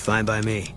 Fine by me.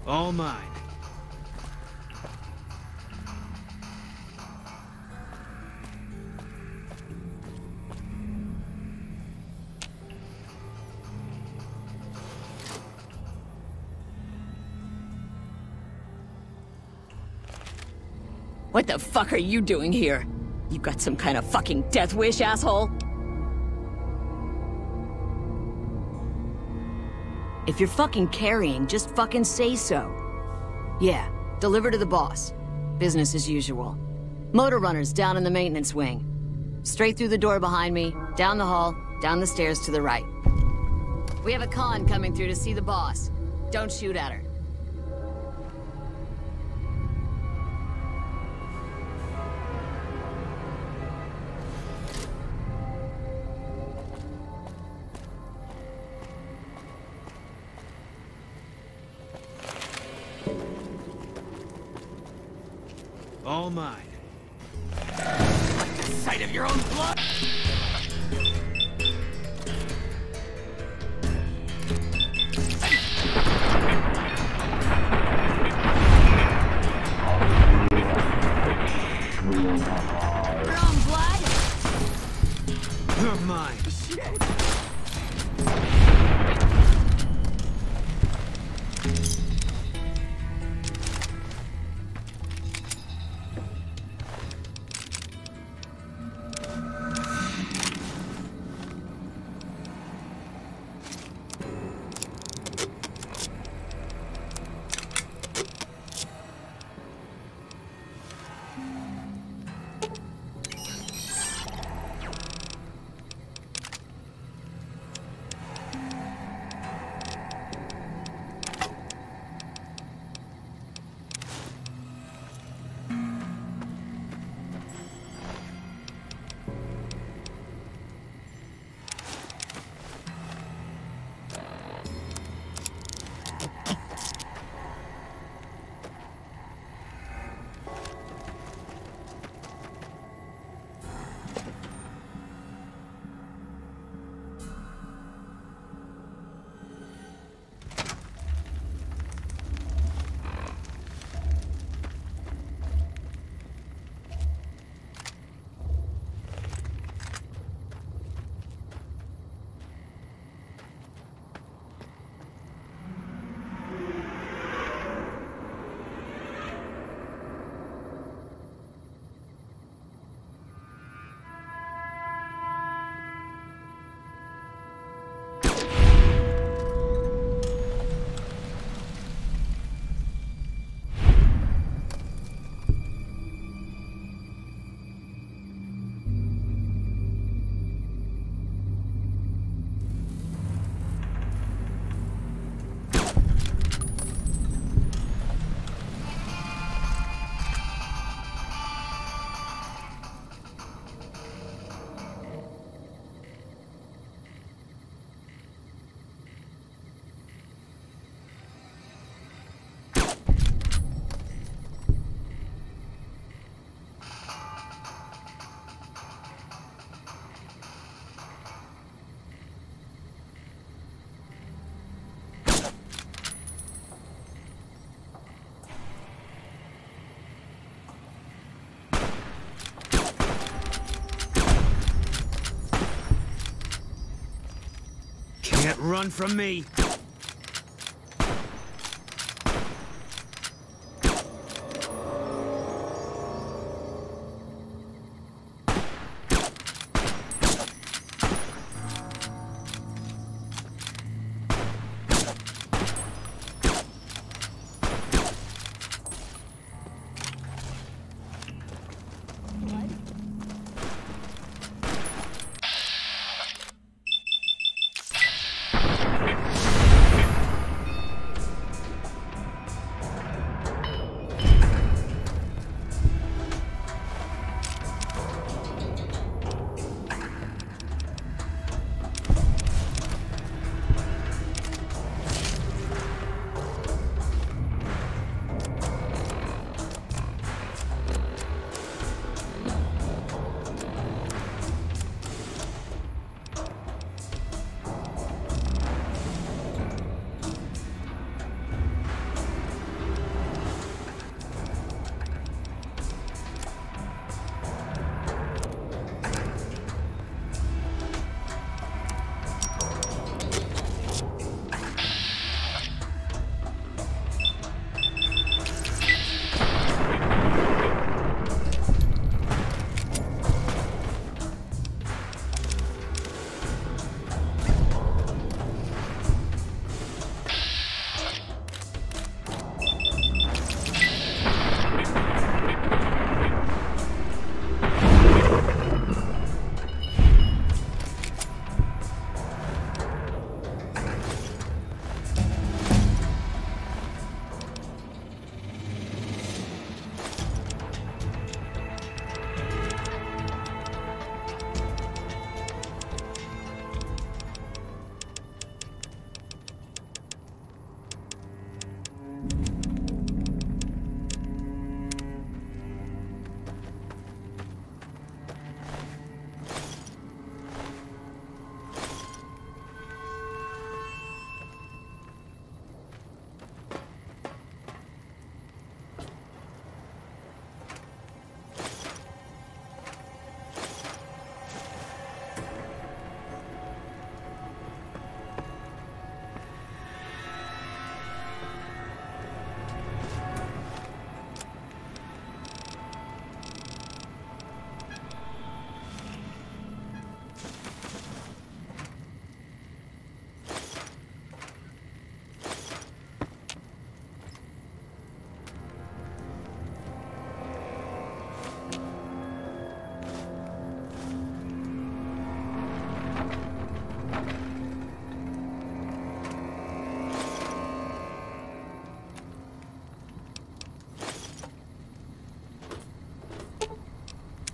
All mine. What the fuck are you doing here? You got some kind of fucking death wish, asshole? If you're fucking carrying, just fucking say so. Yeah, deliver to the boss. Business as usual. Motor runners down in the maintenance wing. Straight through the door behind me, down the hall, down the stairs to the right. We have a con coming through to see the boss. Don't shoot at her. All mine. Like the sight of your own blood? Your own blood? You're mine. Can't run from me.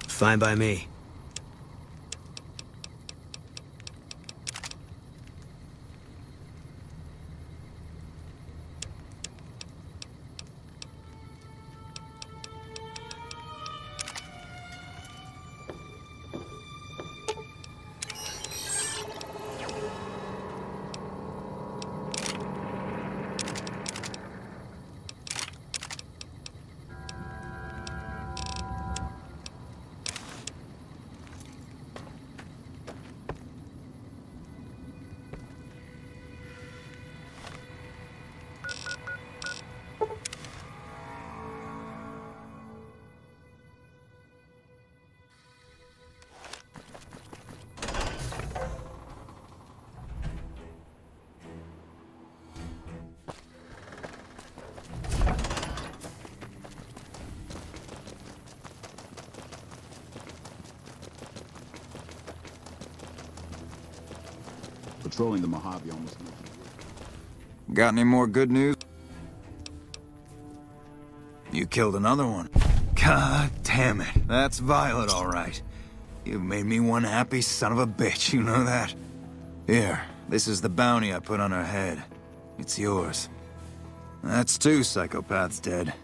Fine by me. Patrolling the Mojave almost nothing. Got any more good news? You killed another one. God damn it. That's Violet, all right. You've made me one happy son of a bitch, you know that? Here, this is the bounty I put on her head. It's yours. That's 2 psychopaths dead.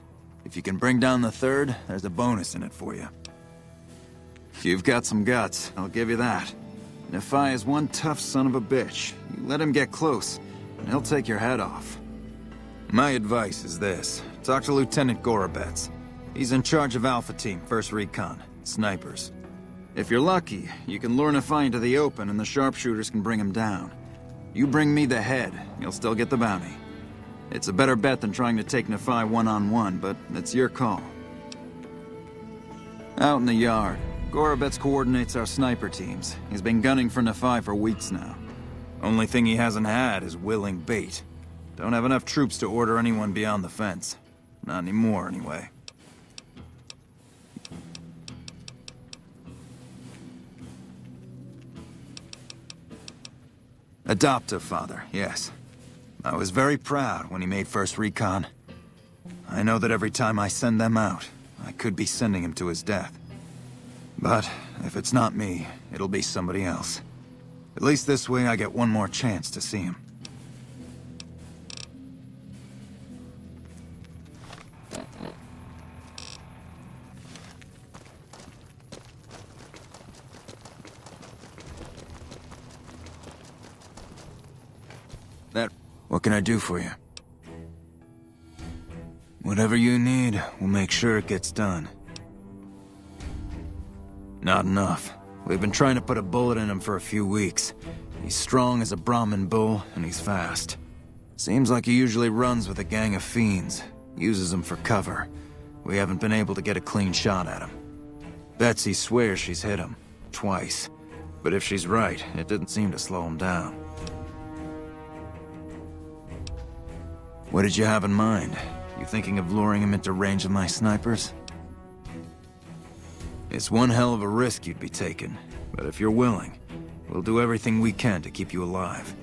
If you can bring down the 3rd, there's a bonus in it for you. You've got some guts, I'll give you that. Nephi is one tough son of a bitch. You let him get close, and he'll take your head off. My advice is this. Talk to Lieutenant Gorobets. He's in charge of Alpha Team, 1st Recon, snipers. If you're lucky, you can lure Nephi into the open and the sharpshooters can bring him down. You bring me the head, you'll still get the bounty. It's a better bet than trying to take Nephi one-on-one, but it's your call. Out in the yard, Gorobets coordinates our sniper teams. He's been gunning for Nephi for weeks now. Only thing he hasn't had is willing bait. Don't have enough troops to order anyone beyond the fence. Not anymore, anyway. Adoptive father, yes. I was very proud when he made first recon. I know that every time I send them out, I could be sending him to his death. But if it's not me, it'll be somebody else. At least this way I get one more chance to see him. What can I do for you? Whatever you need, we'll make sure it gets done. Not enough. We've been trying to put a bullet in him for a few weeks. He's strong as a Brahmin bull, and he's fast. Seems like he usually runs with a gang of fiends. Uses them for cover. We haven't been able to get a clean shot at him. Betsy swears she's hit him. Twice. But if she's right, it didn't seem to slow him down. What did you have in mind? You thinking of luring him into range of my snipers? It's one hell of a risk you'd be taking, but if you're willing, we'll do everything we can to keep you alive.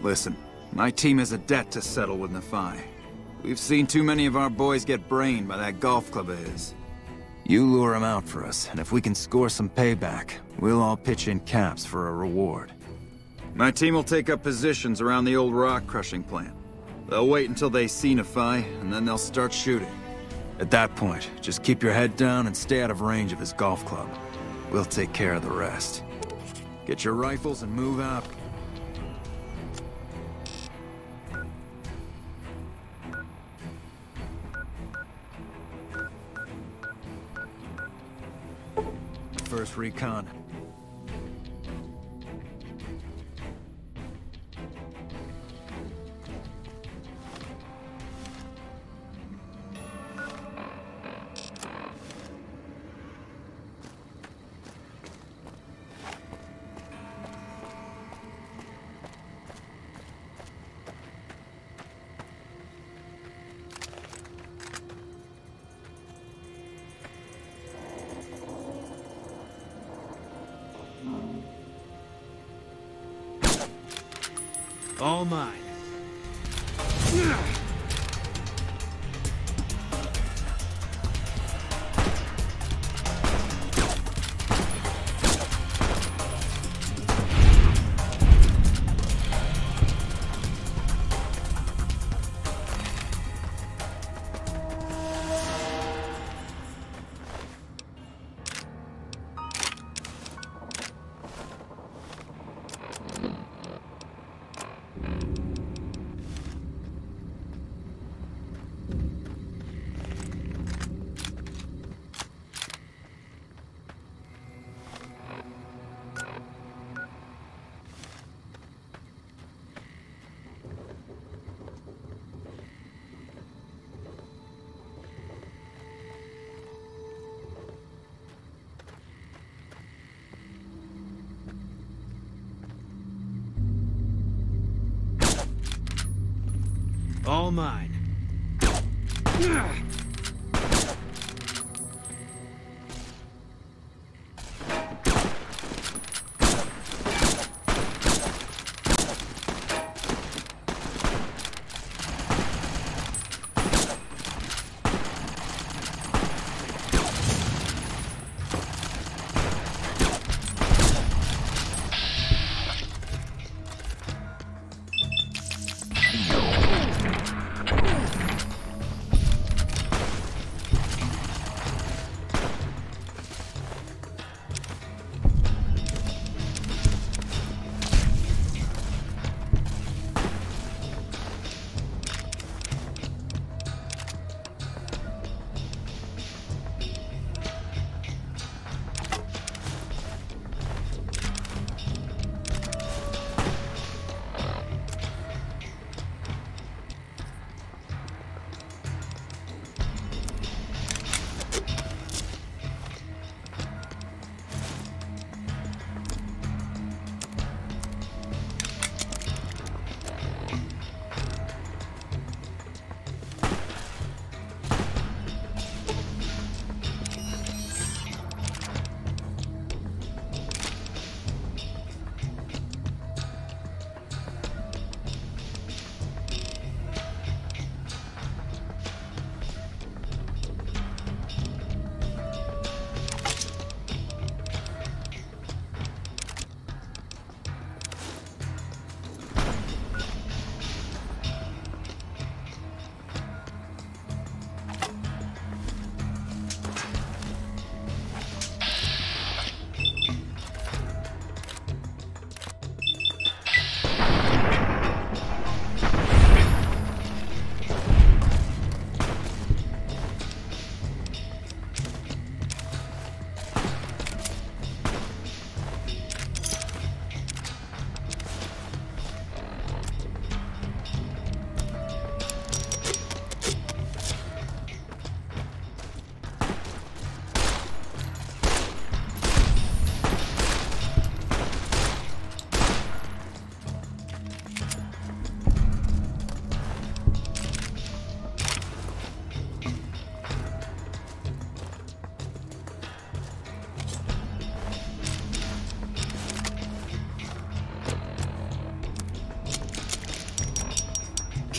Listen, my team has a debt to settle with Nephi. We've seen too many of our boys get brained by that golf club of his. You lure him out for us, and if we can score some payback, we'll all pitch in caps for a reward. My team will take up positions around the old rock-crushing plant. They'll wait until they see Nephi, and then they'll start shooting. At that point, just keep your head down and stay out of range of his golf club. We'll take care of the rest. Get your rifles and move out. First recon. All mine. All mine.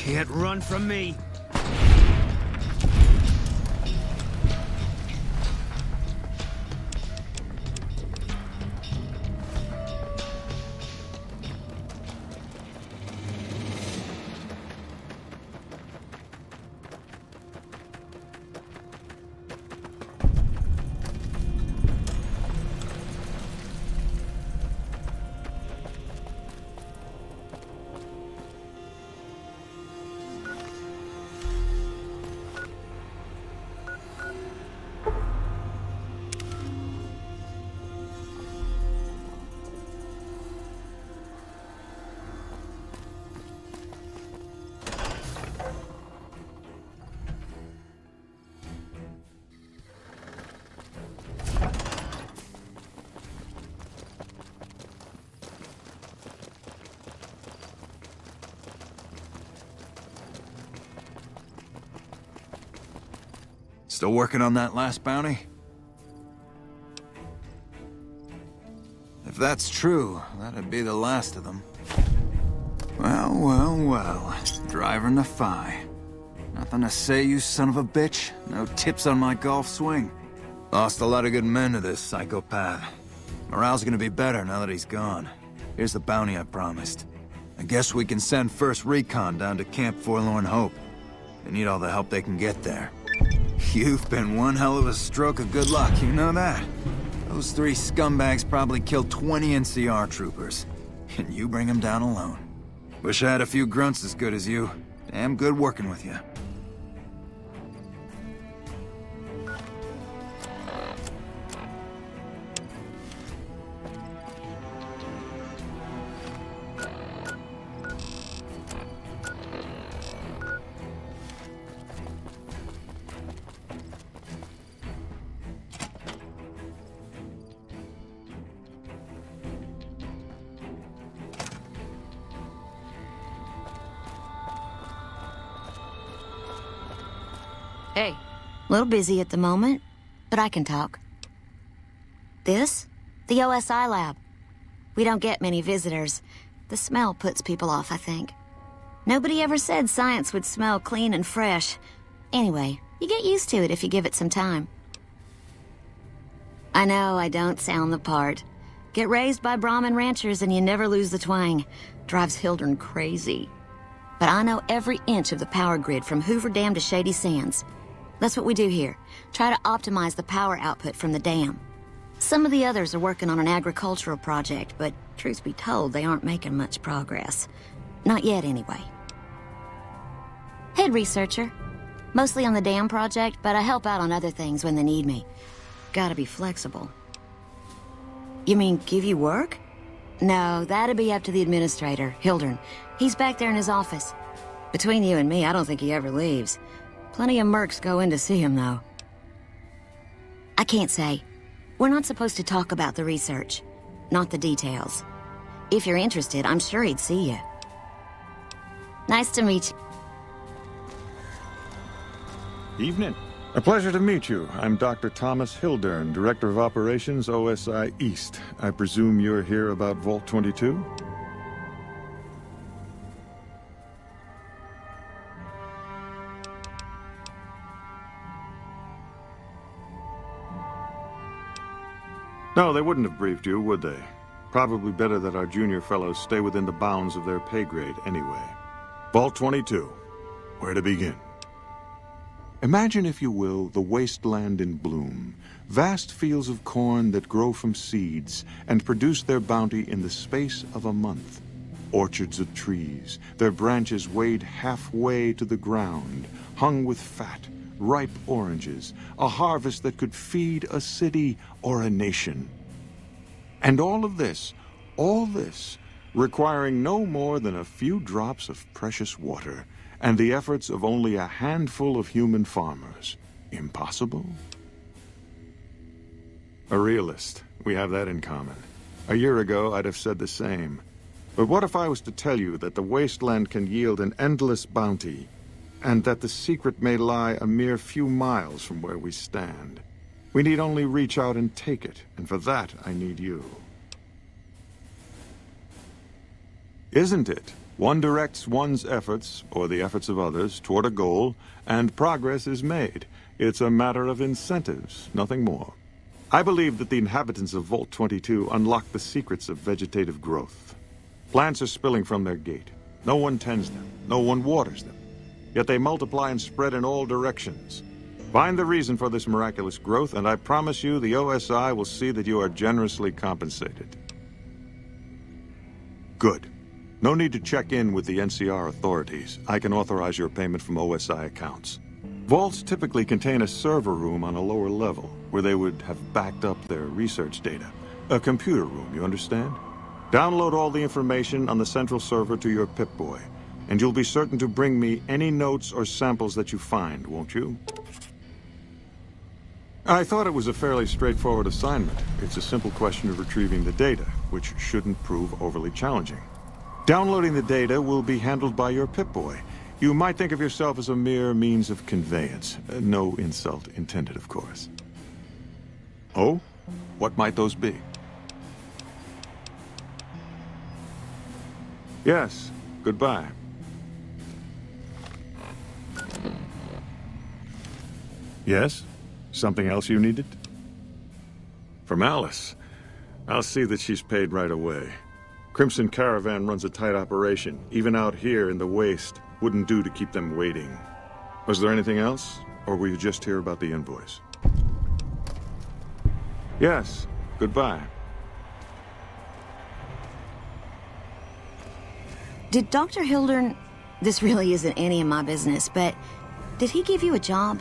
Can't run from me. Still working on that last bounty? If that's true, that'd be the last of them. Well, well, well. Driving the Phi. Nothing to say, you son of a bitch? No tips on my golf swing? Lost a lot of good men to this psychopath. Morale's gonna be better now that he's gone. Here's the bounty I promised. I guess we can send first recon down to Camp Forlorn Hope. They need all the help they can get there. You've been one hell of a stroke of good luck, you know that? Those 3 scumbags probably killed 20 NCR troopers. And you bring them down alone. Wish I had a few grunts as good as you. Damn good working with you. Hey, a little busy at the moment, but I can talk. This? The OSI lab. We don't get many visitors. The smell puts people off, I think. Nobody ever said science would smell clean and fresh. Anyway, you get used to it if you give it some time. I know I don't sound the part. Get raised by Brahmin ranchers and you never lose the twang. Drives Hildern crazy. But I know every inch of the power grid from Hoover Dam to Shady Sands. That's what we do here. Try to optimize the power output from the dam. Some of the others are working on an agricultural project, but truth be told, they aren't making much progress. Not yet, anyway. Head researcher. Mostly on the dam project, but I help out on other things when they need me. Gotta be flexible. You mean give you work? No, that'd be up to the administrator, Hildern. He's back there in his office. Between you and me, I don't think he ever leaves. Plenty of mercs go in to see him, though. I can't say. We're not supposed to talk about the research. Not the details. If you're interested, I'm sure he'd see you. Nice to meet you. Evening. A pleasure to meet you. I'm Dr. Thomas Hildern, Director of Operations, OSI East. I presume you're here about Vault 22? No, they wouldn't have briefed you, would they? Probably better that our junior fellows stay within the bounds of their pay grade anyway. Vault 22. Where to begin? Imagine, if you will, the wasteland in bloom. Vast fields of corn that grow from seeds and produce their bounty in the space of a month. Orchards of trees, their branches weighed halfway to the ground, hung with fat, ripe oranges, a harvest that could feed a city or a nation. And all this, requiring no more than a few drops of precious water, and the efforts of only a handful of human farmers. Impossible? A realist. We have that in common. A year ago, I'd have said the same. But what if I was to tell you that the wasteland can yield an endless bounty, and that the secret may lie a mere few miles from where we stand? We need only reach out and take it, and for that I need you. Isn't it? One directs one's efforts, or the efforts of others, toward a goal, and progress is made. It's a matter of incentives, nothing more. I believe that the inhabitants of Vault 22 unlock the secrets of vegetative growth. Plants are spilling from their gate. No one tends them. No one waters them. Yet they multiply and spread in all directions. Find the reason for this miraculous growth, and I promise you the OSI will see that you are generously compensated. Good. No need to check in with the NCR authorities. I can authorize your payment from OSI accounts. Vaults typically contain a server room on a lower level, where they would have backed up their research data. A computer room, you understand? Download all the information on the central server to your Pip-Boy, and you'll be certain to bring me any notes or samples that you find, won't you? I thought it was a fairly straightforward assignment. It's a simple question of retrieving the data, which shouldn't prove overly challenging. Downloading the data will be handled by your Pip-Boy. You might think of yourself as a mere means of conveyance. No insult intended, of course. Oh? What might those be? Yes. Goodbye. Yes? Something else you needed? From Alice. I'll see that she's paid right away. Crimson Caravan runs a tight operation. Even out here in the waste, wouldn't do to keep them waiting. Was there anything else? Or were you just here about the invoice? Yes. Goodbye. Did Dr. Hildern... This really isn't any of my business, but... Did he give you a job?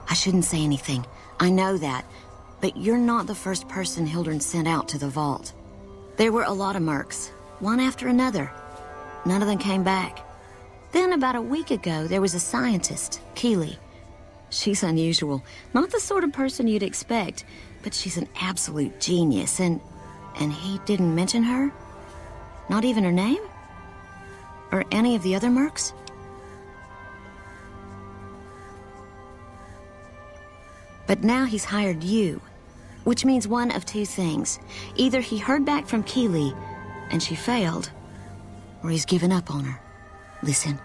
I shouldn't say anything. I know that. But you're not the first person Hildern sent out to the vault. There were a lot of mercs, one after another. None of them came back. Then about a week ago, there was a scientist, Keeley. She's unusual. Not the sort of person you'd expect, but she's an absolute genius, and he didn't mention her? Not even her name? Or any of the other mercs? But now he's hired you, which means one of two things. Either he heard back from Keeley, and she failed, or he's given up on her. Listen,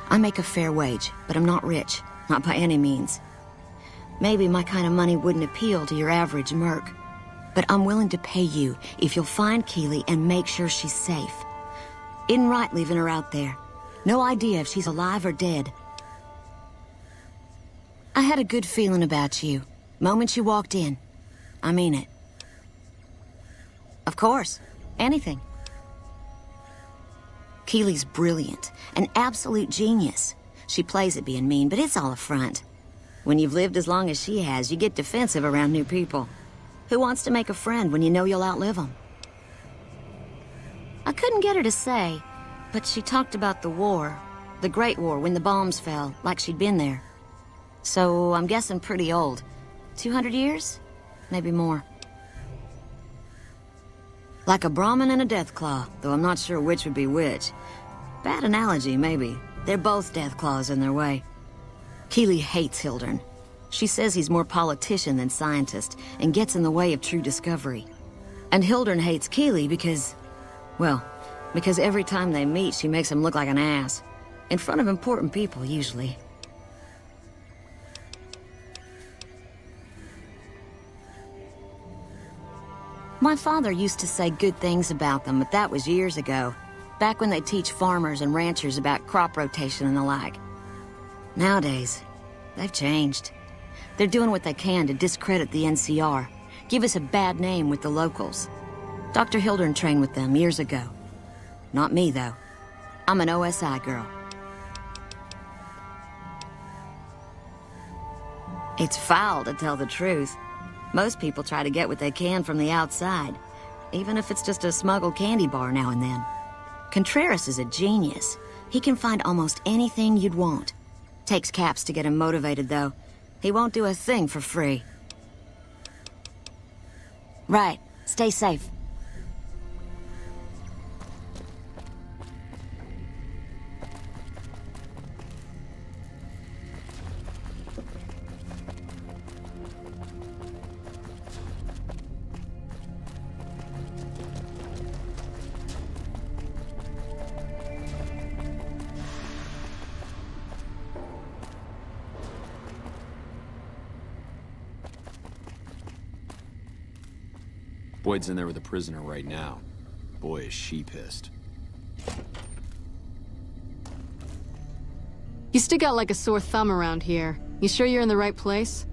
I make a fair wage, but I'm not rich, not by any means. Maybe my kind of money wouldn't appeal to your average merc, but I'm willing to pay you if you'll find Keeley and make sure she's safe. Isn't right leaving her out there. No idea if she's alive or dead. I had a good feeling about you. Moment you walked in. I mean it. Of course. Anything. Keeley's brilliant. An absolute genius. She plays at being mean, but it's all a front. When you've lived as long as she has, you get defensive around new people. Who wants to make a friend when you know you'll outlive them? I couldn't get her to say, but she talked about the war. The Great War, when the bombs fell, like she'd been there. So, I'm guessing pretty old. 200 years? Maybe more. Like a Brahmin and a Deathclaw, though I'm not sure which would be which. Bad analogy, maybe. They're both Deathclaws in their way. Keeley hates Hildern. She says he's more politician than scientist, and gets in the way of true discovery. And Hildern hates Keeley because... well, because every time they meet, she makes him look like an ass. In front of important people, usually. My father used to say good things about them, but that was years ago. Back when they teach farmers and ranchers about crop rotation and the like. Nowadays, they've changed. They're doing what they can to discredit the NCR, give us a bad name with the locals. Dr. Hildern trained with them years ago. Not me, though. I'm an OSI girl. It's foul to tell the truth. Most people try to get what they can from the outside, even if it's just a smuggled candy bar now and then. Contreras is a genius. He can find almost anything you'd want. Takes caps to get him motivated, though. He won't do a thing for free. Right. Stay safe. Boyd's in there with a prisoner right now. Boy, is she pissed. You stick out like a sore thumb around here. You sure you're in the right place?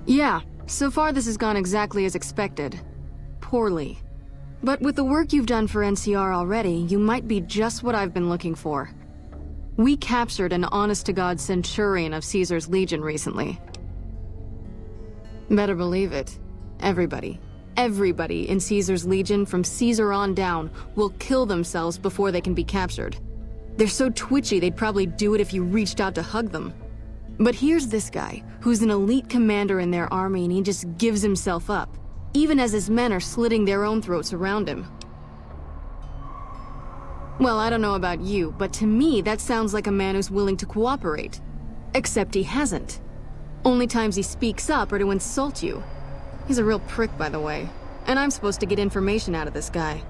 Yeah, so far this has gone exactly as expected. Poorly. But with the work you've done for NCR already, you might be just what I've been looking for. We captured an honest-to-God centurion of Caesar's Legion recently. Better believe it. Everybody in Caesar's Legion from Caesar on down will kill themselves before they can be captured. They're so twitchy they'd probably do it if you reached out to hug them. But here's this guy, who's an elite commander in their army, and he just gives himself up, even as his men are slitting their own throats around him. Well, I don't know about you, but to me that sounds like a man who's willing to cooperate. Except he hasn't. Only times he speaks up are to insult you. He's a real prick, by the way, and I'm supposed to get information out of this guy.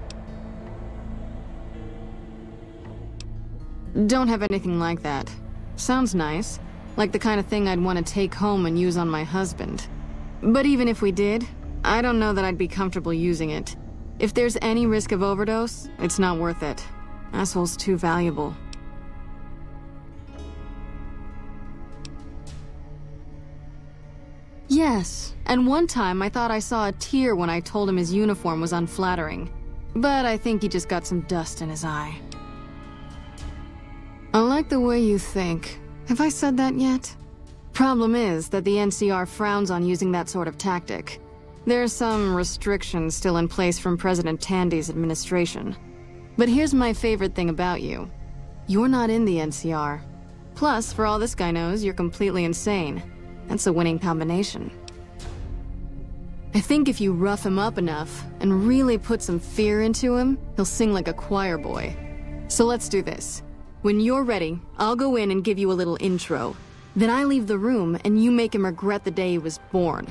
Don't have anything like that. Sounds nice. Like the kind of thing I'd want to take home and use on my husband. But even if we did, I don't know that I'd be comfortable using it. If there's any risk of overdose, it's not worth it. Asshole's too valuable. Yes, and one time I thought I saw a tear when I told him his uniform was unflattering. But I think he just got some dust in his eye. I like the way you think. Have I said that yet? Problem is that the NCR frowns on using that sort of tactic. There's some restrictions still in place from President Tandy's administration. But here's my favorite thing about you. You're not in the NCR. Plus, for all this guy knows, you're completely insane. That's a winning combination. I think if you rough him up enough and really put some fear into him, he'll sing like a choir boy. So let's do this. When you're ready, I'll go in and give you a little intro. Then I leave the room and you make him regret the day he was born.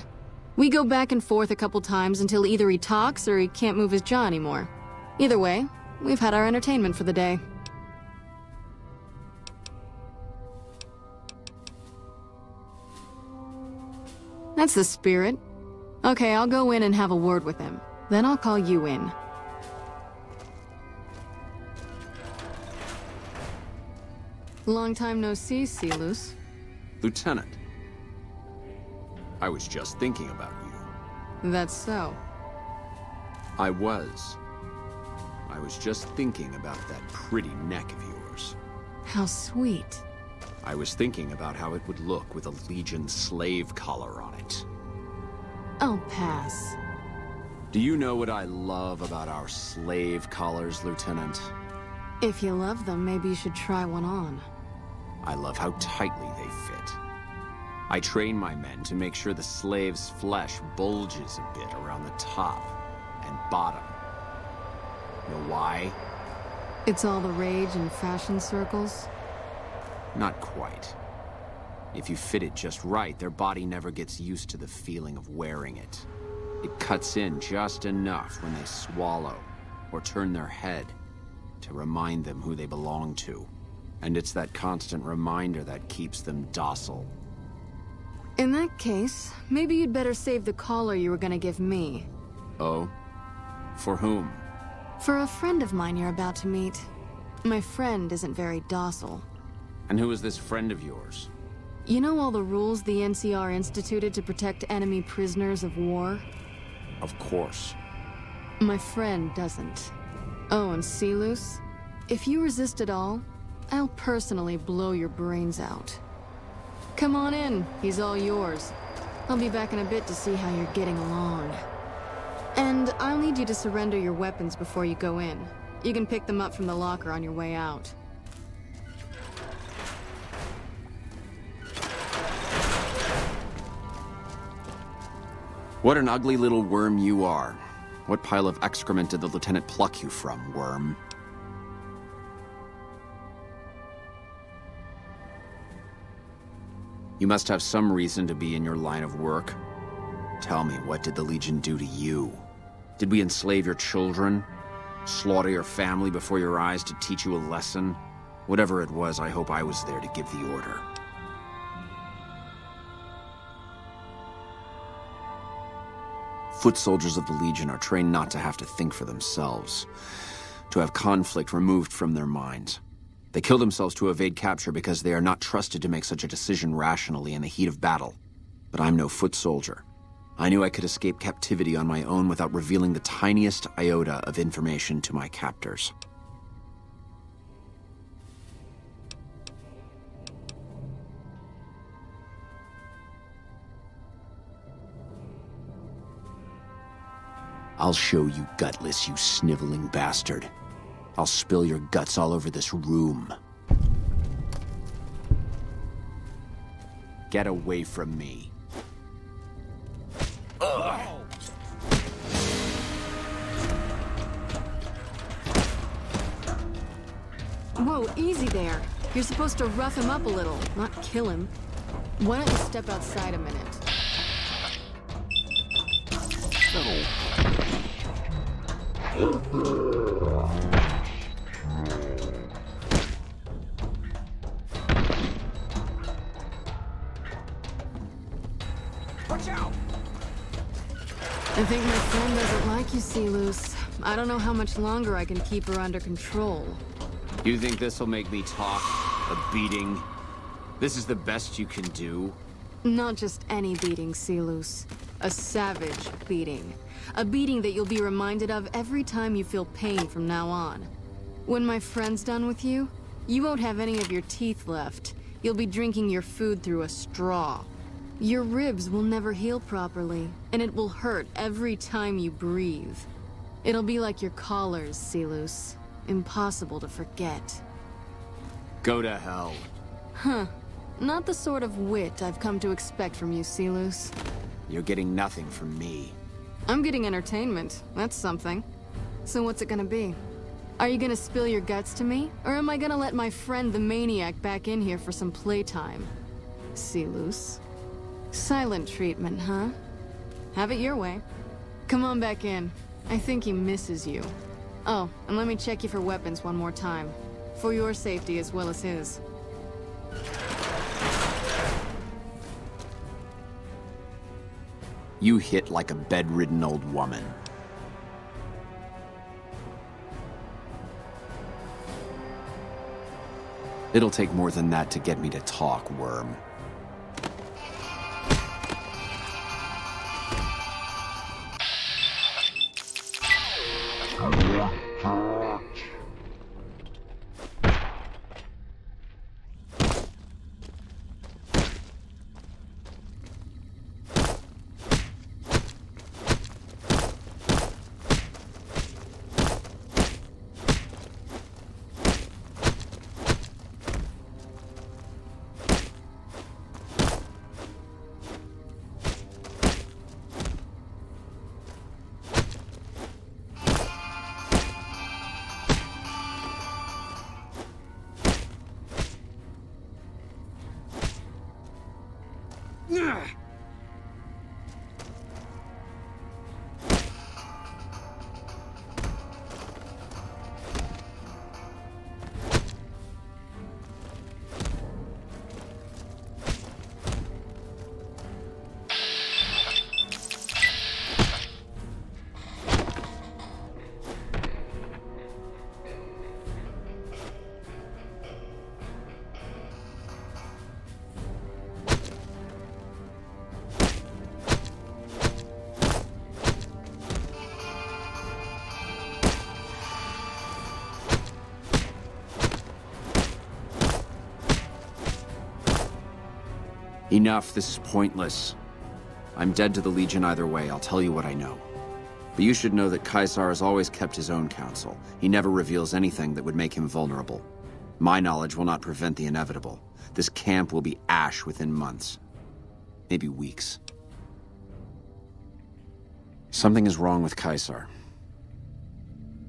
We go back and forth a couple times until either he talks or he can't move his jaw anymore. Either way, we've had our entertainment for the day. That's the spirit. Okay, I'll go in and have a word with him. Then I'll call you in. Long time no see, Celus. Lieutenant. I was just thinking about you. That's so. I was just thinking about that pretty neck of yours. How sweet. I was thinking about how it would look with a Legion slave collar on it. I'll pass. Do you know what I love about our slave collars, Lieutenant? If you love them, maybe you should try one on. I love how tightly they fit. I train my men to make sure the slave's flesh bulges a bit around the top and bottom. Know why? It's all the rage in fashion circles? Not quite. If you fit it just right, their body never gets used to the feeling of wearing it. It cuts in just enough when they swallow or turn their head to remind them who they belong to. And it's that constant reminder that keeps them docile. In that case, maybe you'd better save the collar you were gonna give me. Oh? For whom? For a friend of mine you're about to meet. My friend isn't very docile. And who is this friend of yours? You know all the rules the NCR instituted to protect enemy prisoners of war? Of course. My friend doesn't. Oh, and Celus? If you resist at all, I'll personally blow your brains out. Come on in, he's all yours. I'll be back in a bit to see how you're getting along. And I'll need you to surrender your weapons before you go in. You can pick them up from the locker on your way out. What an ugly little worm you are. What pile of excrement did the lieutenant pluck you from, worm? You must have some reason to be in your line of work. Tell me, what did the Legion do to you? Did we enslave your children? Slaughter your family before your eyes to teach you a lesson? Whatever it was, I hope I was there to give the order. Foot soldiers of the Legion are trained not to have to think for themselves, to have conflict removed from their minds. They kill themselves to evade capture because they are not trusted to make such a decision rationally in the heat of battle. But I'm no foot soldier. I knew I could escape captivity on my own without revealing the tiniest iota of information to my captors. I'll show you gutless, you sniveling bastard. I'll spill your guts all over this room. Get away from me. Ugh. Whoa, easy there. You're supposed to rough him up a little, not kill him. Why don't you step outside a minute? Watch out! I think my friend doesn't like you, Sea-Loose. I don't know how much longer I can keep her under control. You think this'll make me talk? A beating? This is the best you can do? Not just any beating, Sea-Loose. A savage beating. A beating that you'll be reminded of every time you feel pain from now on. When my friend's done with you, you won't have any of your teeth left. You'll be drinking your food through a straw. Your ribs will never heal properly, and it will hurt every time you breathe. It'll be like your collars, Sea-Loose. Impossible to forget. Go to hell. Huh. Not the sort of wit I've come to expect from you, Sea-Loose. You're getting nothing from me. I'm getting entertainment. That's something. So what's it gonna be? Are you gonna spill your guts to me? Or am I gonna let my friend the Maniac back in here for some playtime? Sea-Loose. Silent treatment, huh? Have it your way. Come on back in. I think he misses you. Oh, and let me check you for weapons one more time. For your safety as well as his. You hit like a bedridden old woman. It'll take more than that to get me to talk, worm. Enough, this is pointless. I'm dead to the Legion either way, I'll tell you what I know. But you should know that Caesar has always kept his own counsel. He never reveals anything that would make him vulnerable. My knowledge will not prevent the inevitable. This camp will be ash within months. Maybe weeks. Something is wrong with Caesar.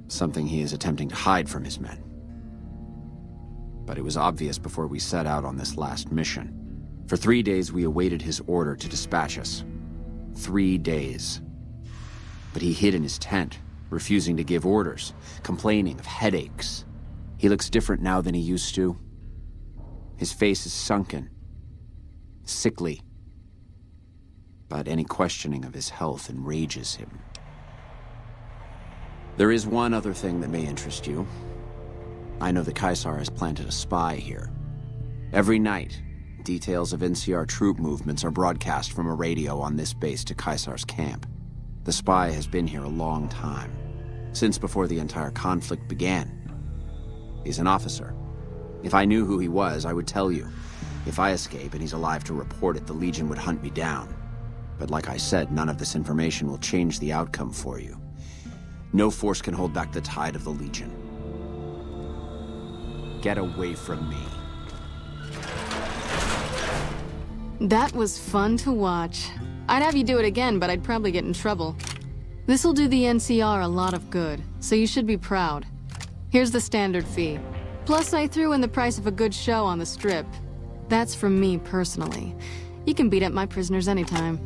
Something he is attempting to hide from his men. But it was obvious before we set out on this last mission. For 3 days, we awaited his order to dispatch us. 3 days. But he hid in his tent, refusing to give orders, complaining of headaches. He looks different now than he used to. His face is sunken, sickly. but any questioning of his health enrages him. There is one other thing that may interest you. I know that Caesar has planted a spy here. Every night, details of NCR troop movements are broadcast from a radio on this base to Caesar's camp. The spy has been here a long time, since before the entire conflict began. He's an officer. If I knew who he was, I would tell you. If I escape and he's alive to report it, the Legion would hunt me down. But like I said, none of this information will change the outcome for you. No force can hold back the tide of the Legion. Get away from me. That was fun to watch. I'd have you do it again, but I'd probably get in trouble. This'll do the NCR a lot of good, so you should be proud. Here's the standard fee. Plus, I threw in the price of a good show on the Strip. That's from me personally. You can beat up my prisoners anytime.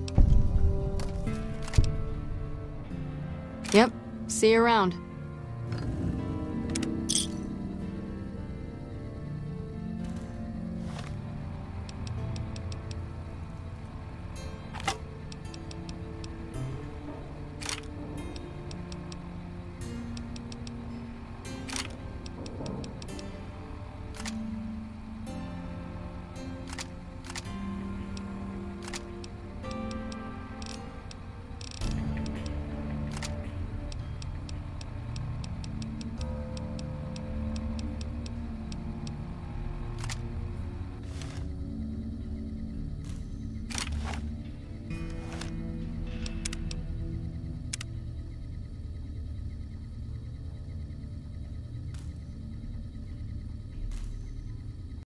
Yep, see you around.